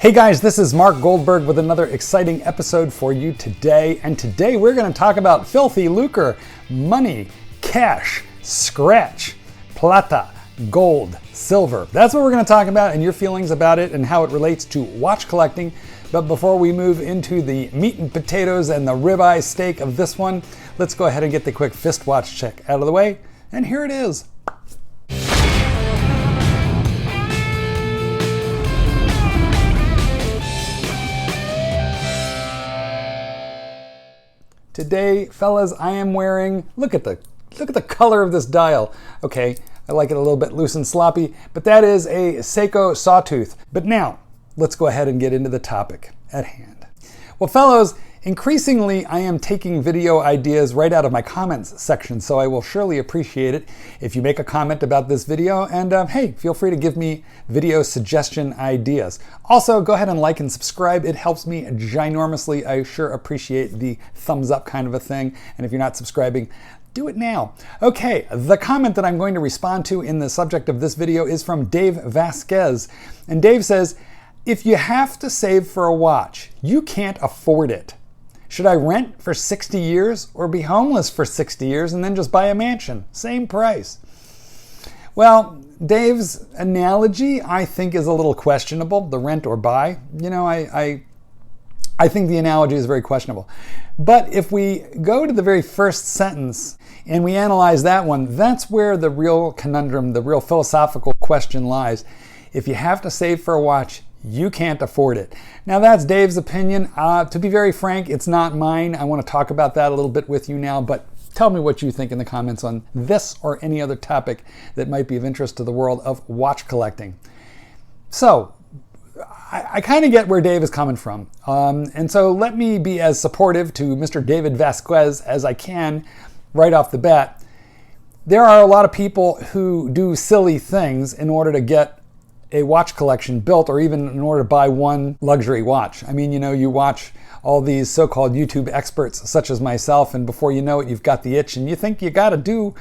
Hey guys, this is Mark Goldberg with another exciting episode for you today. And today we're going to talk about filthy lucre, money, cash, scratch, plata, gold, silver. That's what we're going to talk about and your feelings about it and how it relates to watch collecting. But before we move into the meat and potatoes and the ribeye steak of this one, let's go ahead and get the quick fist watch check out of the way. And here it is. Today, fellas, I am wearing, look at the color of this dial. Okay, I like it a little bit loose and sloppy, but that is a Seiko Sawtooth. But now, let's go ahead and get into the topic at hand. Well, fellows, increasingly, I am taking video ideas right out of my comments section, so I will surely appreciate it if you make a comment about this video, and hey, feel free to give me video suggestion ideas. Also, go ahead and like and subscribe. It helps me ginormously. I sure appreciate the thumbs up kind of a thing, and if you're not subscribing, do it now. Okay, the comment that I'm going to respond to in the subject of this video is from Dave Vasquez, and Dave says, if you have to save for a watch, you can't afford it. Should I rent for 60 years or be homeless for 60 years and then just buy a mansion? Same price. Well, Dave's analogy, I think, is a little questionable, the rent or buy. You know, I think the analogy is very questionable. But if we go to the very first sentence and we analyze that one, that's where the real conundrum, the real philosophical question lies. If you have to save for a watch, you can't afford it. Now that's Dave's opinion. To be very frank, it's not mine. I want to talk about that a little bit with you now, but tell me what you think in the comments on this or any other topic that might be of interest to the world of watch collecting. So, I kind of get where Dave is coming from. And so let me be as supportive to Mr. David Vasquez as I can right off the bat. There are a lot of people who do silly things in order to get a watch collection built, or even in order to buy one luxury watch. I mean, you know, you watch all these so-called YouTube experts such as myself, and before you know it, you've got the itch and you think you gotta do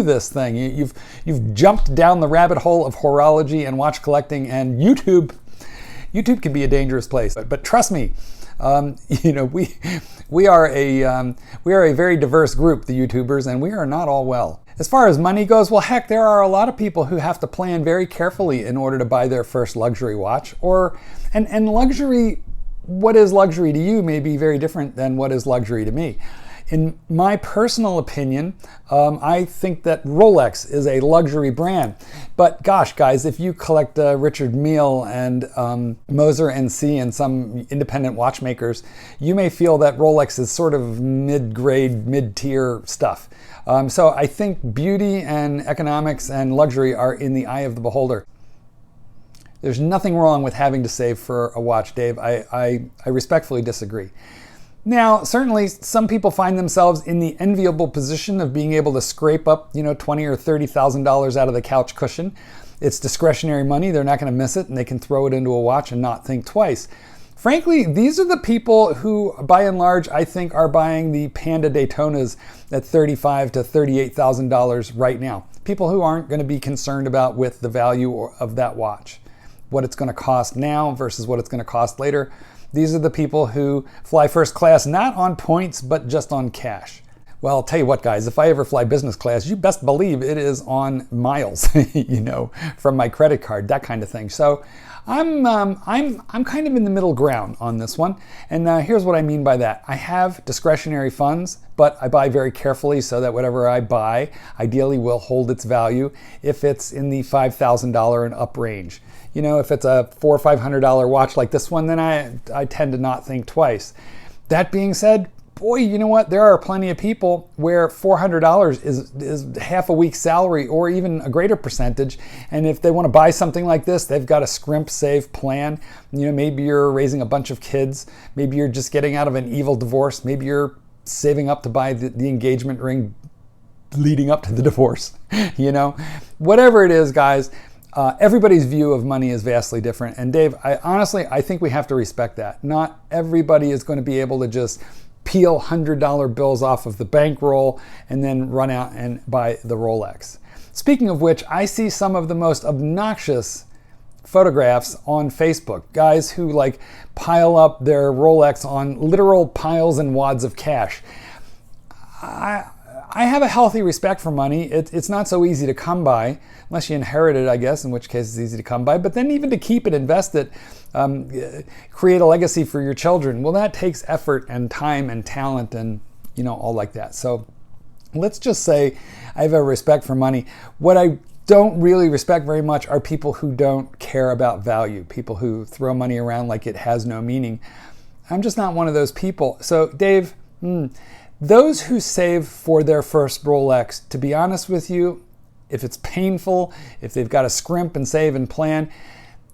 this thing. You've jumped down the rabbit hole of horology and watch collecting, and YouTube can be a dangerous place. But trust me, you know, we are a very diverse group, the YouTubers, and we are not all well. As far as money goes, well, heck, there are a lot of people who have to plan very carefully in order to buy their first luxury watch. And luxury, what is luxury to you may be very different than what is luxury to me. In my personal opinion, I think that Rolex is a luxury brand. But gosh, guys, if you collect Richard Mille and Moser and C and some independent watchmakers, you may feel that Rolex is sort of mid-grade, mid-tier stuff. So I think beauty and economics and luxury are in the eye of the beholder. There's nothing wrong with having to save for a watch, Dave. I respectfully disagree. Now, certainly some people find themselves in the enviable position of being able to scrape up, you know, $20,000 or $30,000 out of the couch cushion. It's discretionary money. They're not going to miss it, and they can throw it into a watch and not think twice. Frankly, these are the people who, by and large, I think are buying the Panda Daytonas at $35,000 to $38,000 right now. People who aren't going to be concerned about with the value of that watch, what it's going to cost now versus what it's going to cost later. These are the people who fly first class, not on points, but just on cash. Well, I'll tell you what, guys, if I ever fly business class, you best believe it is on miles, you know, from my credit card, that kind of thing. So I'm kind of in the middle ground on this one. And here's what I mean by that. I have discretionary funds, but I buy very carefully so that whatever I buy ideally will hold its value if it's in the $5,000 and up range. You know, if it's a $400 or $500 watch like this one, then I tend to not think twice. That being said, boy, you know what? There are plenty of people where $400 is half a week's salary or even a greater percentage. And if they want to buy something like this, they've got a scrimp, save plan. You know, maybe you're raising a bunch of kids. Maybe you're just getting out of an evil divorce. Maybe you're saving up to buy the engagement ring leading up to the divorce. You know, whatever it is, guys. Everybody's view of money is vastly different. And Dave, I think we have to respect that. Not everybody is going to be able to just peel $100 bills off of the bankroll and then run out and buy the Rolex. Speaking of which, I see some of the most obnoxious photographs on Facebook, guys who like pile up their Rolex on literal piles and wads of cash. I have a healthy respect for money. It's not so easy to come by, unless you inherit it, I guess, in which case it's easy to come by. But then even to keep it, invest it, create a legacy for your children, well, that takes effort and time and talent and, all like that. So let's just say I have a respect for money. What I don't really respect very much are people who don't care about value, people who throw money around like it has no meaning. I'm just not one of those people. So, Dave, those who save for their first Rolex, to be honest with you, if it's painful, if they've got to scrimp and save and plan,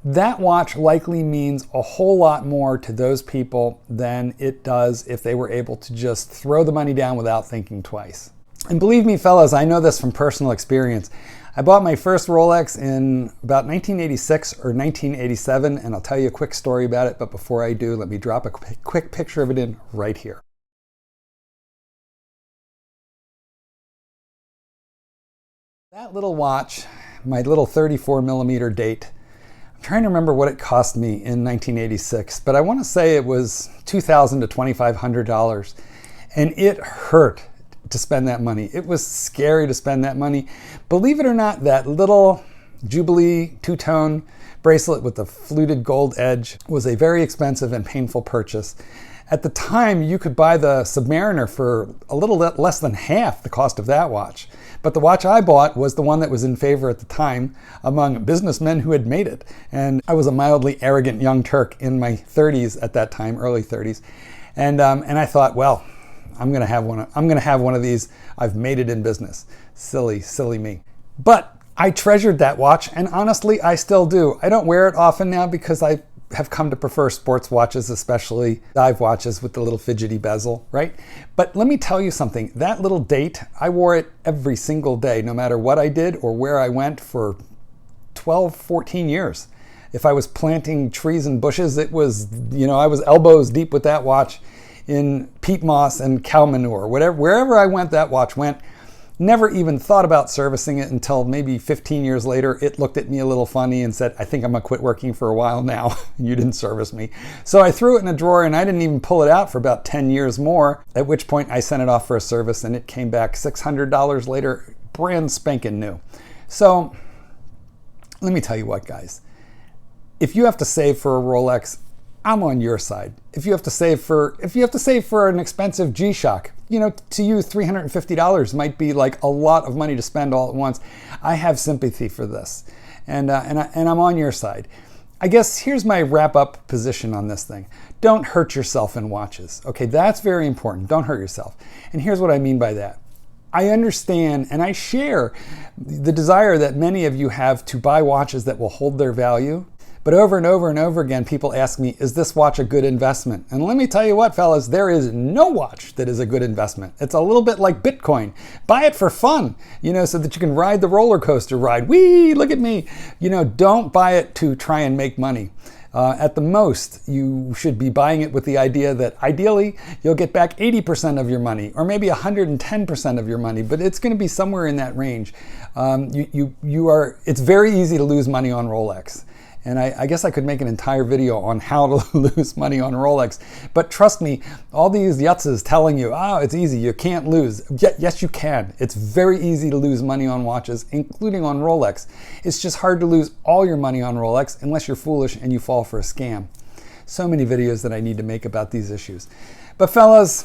that watch likely means a whole lot more to those people than it does if they were able to just throw the money down without thinking twice. And believe me, fellas, I know this from personal experience. I bought my first Rolex in about 1986 or 1987, and I'll tell you a quick story about it. But before I do, let me drop a quick picture of it in right here. That little watch, my little 34 millimeter date, I'm trying to remember what it cost me in 1986, but I want to say it was $2,000 to $2,500, and it hurt to spend that money. It was scary to spend that money. Believe it or not, that little Jubilee two-tone bracelet with the fluted gold edge was a very expensive and painful purchase. At the time, you could buy the Submariner for a little less than half the cost of that watch. But the watch I bought was the one that was in favor at the time among businessmen who had made it. And I was a mildly arrogant young Turk in my 30s at that time, early 30s. And I thought, well, I'm gonna have one of these. I've made it in business. Silly me. But I treasured that watch, and honestly, I still do. I don't wear it often now because I have come to prefer sports watches, especially dive watches with the little fidgety bezel, right? But let me tell you something. That little date, I wore it every single day, no matter what I did or where I went for 12, 14 years. If I was planting trees and bushes, it was, I was elbows deep with that watch in peat moss and cow manure. Wherever I went, that watch went. Never even thought about servicing it until maybe 15 years later. It looked at me a little funny and said, I think I'm gonna quit working for a while now. You didn't service me. So I threw it in a drawer and I didn't even pull it out for about 10 years more, at which point I sent it off for a service and it came back $600 later, brand spanking new. So let me tell you what, guys. If you have to save for a Rolex, I'm on your side. If you have to save for an expensive G-Shock, to you $350 might be like a lot of money to spend all at once. I have sympathy for this, and I'm on your side. I guess here's my wrap-up position on this thing. Don't hurt yourself in watches. Okay, that's very important. Don't hurt yourself. And here's what I mean by that. I understand and I share the desire that many of you have to buy watches that will hold their value. But over and over and over again, people ask me, is this watch a good investment? And let me tell you what, fellas, there is no watch that is a good investment. It's a little bit like Bitcoin. Buy it for fun, so that you can ride the roller coaster ride. Whee, look at me. Don't buy it to try and make money. At the most, you should be buying it with the idea that ideally you'll get back 80% of your money, or maybe 110% of your money, but it's going to be somewhere in that range. It's very easy to lose money on Rolex. And I guess I could make an entire video on how to lose money on Rolex. But trust me, all these yutzes telling you, it's easy, you can't lose. Yes, you can. It's very easy to lose money on watches, including on Rolex. It's just hard to lose all your money on Rolex unless you're foolish and you fall for a scam. So many videos that I need to make about these issues. But fellas,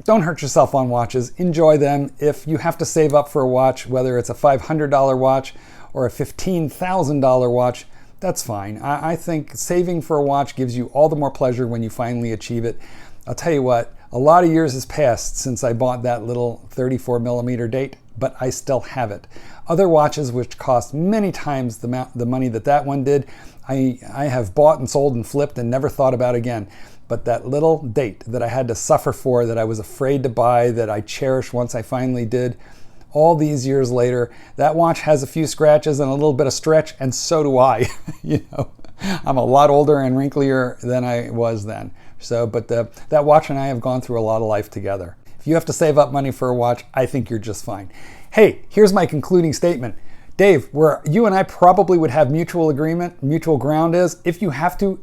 don't hurt yourself on watches. Enjoy them. If you have to save up for a watch, whether it's a $500 watch or a $15,000 watch, that's fine. I think saving for a watch gives you all the more pleasure when you finally achieve it. I'll tell you what, a lot of years has passed since I bought that little 34 millimeter date, but I still have it. Other watches which cost many times the money that one did, I have bought and sold and flipped and never thought about again. But that little date that I had to suffer for, that I was afraid to buy, that I cherished once I finally did, all these years later, that watch has a few scratches and a little bit of stretch, and so do I. I'm a lot older and wrinklier than I was then. But that watch and I have gone through a lot of life together. If you have to save up money for a watch, I think you're just fine. Hey, here's my concluding statement. Dave, where you and I probably would have mutual agreement, mutual ground is, if you have to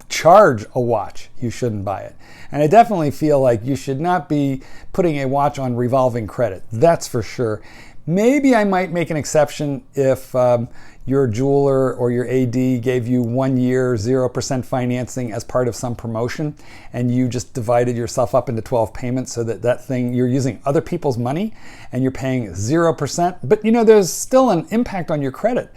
charge a watch, you shouldn't buy it. And I definitely feel like you should not be putting a watch on revolving credit. That's for sure. Maybe I might make an exception if your jeweler or your AD gave you 1 year 0% financing as part of some promotion, and you just divided yourself up into 12 payments so that thing, you're using other people's money and you're paying 0%. But there's still an impact on your credit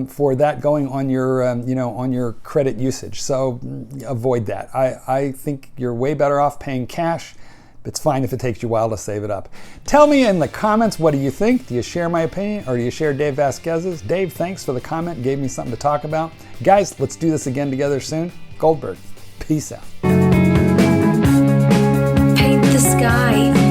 for that going on your on your credit usage. So avoid that. I think you're way better off paying cash. It's fine if it takes you a while to save it up. Tell me in the comments, what do you think? Do you share my opinion, or do you share Dave Vasquez's? Dave, thanks for the comment. Gave me something to talk about. Guys, let's do this again together soon. Goldberg, peace out. Paint the sky.